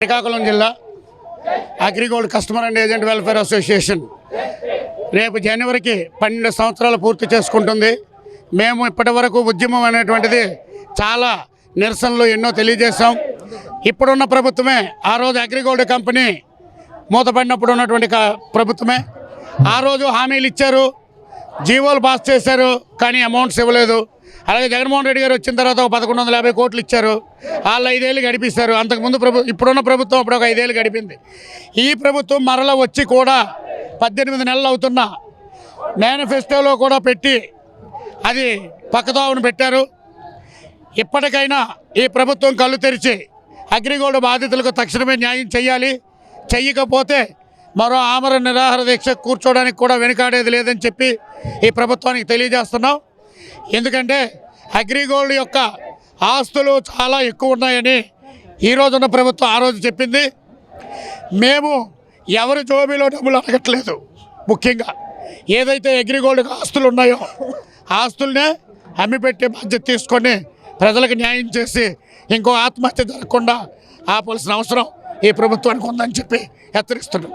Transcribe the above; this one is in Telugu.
శ్రీకాకుళం జిల్లా AgriGold customer and agent welfare association రేపు జనవరికి 12 సంవత్సరాలు పూర్తి చేసుకుంటుంది. మేము ఇప్పటి వరకు ఉద్యమం అనేటువంటిది చాలా నిరసనలు ఎన్నో తెలియజేశాం. ఇప్పుడున్న ప్రభుత్వమే ఆ రోజు అగ్రిగోల్డ్ కంపెనీ మూతపడినప్పుడు ఉన్నటువంటి ప్రభుత్వమే ఆ రోజు హామీలు ఇచ్చారు, జీవోలు పాస్ చేశారు, కానీ అమౌంట్స్ ఇవ్వలేదు. అలాగే జగన్మోహన్ రెడ్డి గారు వచ్చిన తర్వాత 1150 కోట్లు ఇచ్చారు, వాళ్ళు 5 ఏళ్ళు గడిపిస్తారు. అంతకుముందు ఇప్పుడున్న ప్రభుత్వం అప్పుడు ఒక 5 ఏళ్ళు గడిపింది. ఈ ప్రభుత్వం మరల వచ్చి కూడా 18 నెలలు అవుతున్నా మేనిఫెస్టోలో కూడా పెట్టి అది పక్కదోవను పెట్టారు. ఇప్పటికైనా ఈ ప్రభుత్వం కళ్ళు తెరిచి అగ్రిగోల్డ్ బాధితులకు తక్షణమే న్యాయం చేయాలి. చెయ్యకపోతే మరో ఆమరణ నిరాహార దీక్ష కూర్చోవడానికి కూడా వెనుకాడేది లేదని చెప్పి ఈ ప్రభుత్వానికి తెలియజేస్తున్నాం. ఎందుకంటే అగ్రిగోల్డ్ యొక్క ఆస్తులు చాలా ఎక్కువ ఉన్నాయని ఈ రోజున్న ప్రభుత్వం ఆ రోజు చెప్పింది. మేము ఎవరి జోబీలో డబ్బులు అడగట్లేదు. ముఖ్యంగా ఏదైతే అగ్రిగోల్డ్కి ఆస్తులు ఉన్నాయో ఆస్తులనే అమ్మిపెట్టే బాధ్యత తీసుకొని ప్రజలకు న్యాయం చేసి ఇంకో ఆత్మహత్య జరగకుండా ఆపాల్సిన అవసరం ఈ ప్రభుత్వానికి ఉందని చెప్పి హెచ్చరిస్తున్నాం.